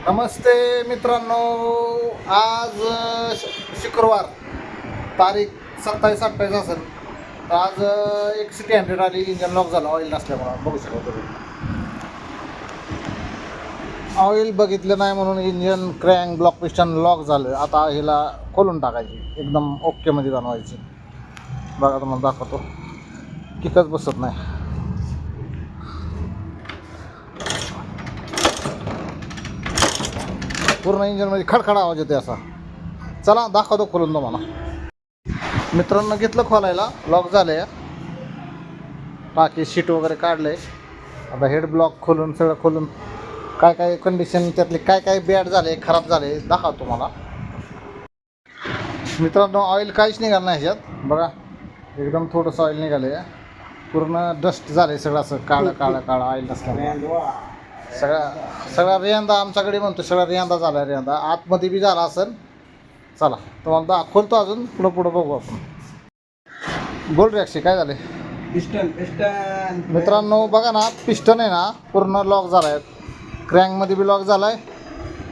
नमस्ते मित्रांनो, आज शुक्रवार तारीख 27-28 असेल. तर आज एक सिटी 100 आली. इंजन लॉक झालं ऑइल नसल्यामुळं. बघू शकतो तुम्ही, ऑइल बघितलं नाही म्हणून engine crank block piston lock झालं. आता हिला खोलून टाकायची, एकदम ओके मध्ये बनवायची. बघा तुम्हाला दाखवतो, किकच बसत नाही. पूर्ण इंजनमध्ये खडखड आवाज येते असा. चला दाखवतो खोलून तुम्हाला. मित्रांनो घेतलं खोलायला, लॉक झाले. टाकी शीट वगैरे काढले. आता हेड ब्लॉक खोलून सगळं खोलून काय काय कंडिशन त्यातले काय काय बॅड झाले, खराब झाले दाखवतो तुम्हाला. मित्रांनो ऑइल काहीच निघालं नाही ह्याच्यात. बघा एकदम थोडंसं ऑइल निघाले. पूर्ण डस्ट झाले सगळं, असं काळं काळं काळं ऑइल नसल्यामुळे. सगळा रेंदा आमच्याकडे म्हणतो, सगळा रेंदा झाला. रेंदा आतमध्ये बी झाला असेल. चला तुम्हाला खोलतो, अजून पुढं पुढं बघू आपण. बोल रॅक्सी काय झाले. पिस्टन मित्रांनो बघा ना, पिस्टन आहे ना पूर्ण लॉक झाला आहे. क्रँकमध्ये बी लॉक झाला आहे,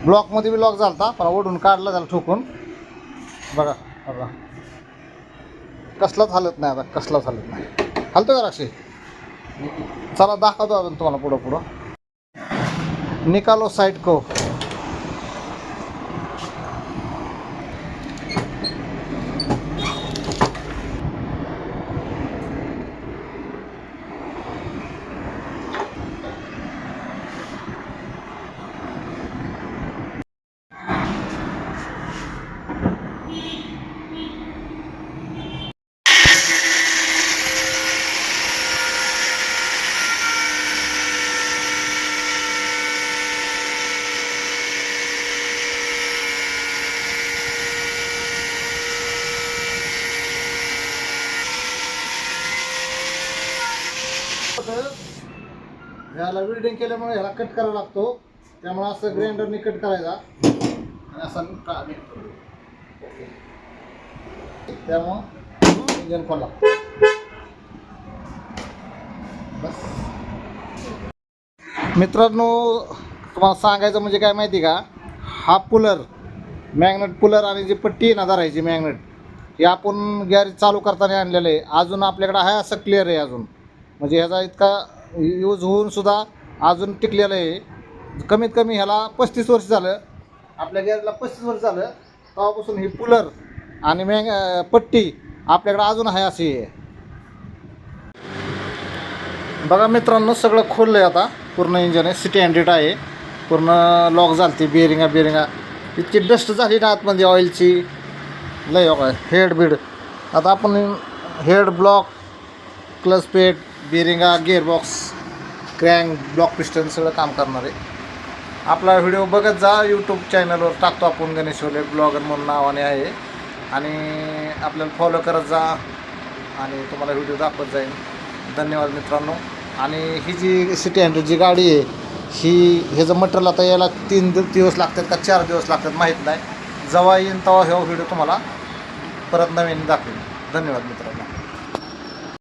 ब्लॉकमध्ये बी लॉक झाला. पण ओढून काढला त्याला ठोकून. बघा बघा कसलाच हालत नाही. आता कसलाच हालत नाही. हालतो का रॅक्सी. चला दाखवतो अजून तुम्हाला पुढं पुढं. निकालो साइड को. ह्याला वेल्डिंग केल्यामुळे ह्याला कट करावा लागतो. त्यामुळे असं ग्राइंडरने कट करायचा आणि असं त्यामुळं इंजन खोला. बस मित्रांनो, तुम्हाला सांगायचं म्हणजे काय माहिती का, हा पुलर मॅग्नेट पुलर आणि जी पट्टी आहे ना धरायची मॅग्नेट, हे आपण गॅरेज चालू करताना आणलेलं आहे. अजून आपल्याकडे आहे असं क्लिअर आहे अजून. म्हणजे ह्याचा इतका यूज होऊन सुद्धा अजून टिकलेलं आहे. कमीत कमी ह्याला 35 वर्ष झालं. आपल्या गॅरेजला 35 वर्ष झालं. तेव्हापासून ही पुलर आणि पट्टी आपल्याकडे अजून आहे अशी आहे. बघा मित्रांनो सगळं खोललं आहे आता. पूर्ण इंजन आहे, सिटी 100 आहे. पूर्ण लॉक झाली ती बेरिंगा इतकी डस्ट झाली ना आतमध्ये ऑइलची लय. हेड बीड आता आपण हेड ब्लॉक, क्लच पेट, बेरिंगा, गिअरबॉक्स, क्रँक, ब्लॉक पिस्टन सगळं काम करणार आहे. आपला व्हिडिओ बघत जा. यूट्यूब चॅनलवर टाकतो आपण, गणेश ओले ब्लॉगर म्हणून नावाने आहे. आणि आपल्याला फॉलो करत जा आणि तुम्हाला व्हिडिओ दाखवत जाईल. धन्यवाद मित्रांनो. आणि ही जी सिटी 100 जी गाडी आहे, ह्याचं मटेरियल आता यायला 3 दिवस लागतात का 4 दिवस लागतात माहीत नाही. जेव्हा येईन तेव्हा हा व्हिडिओ तुम्हाला परत नवीन दाखवेल. धन्यवाद मित्रांनो.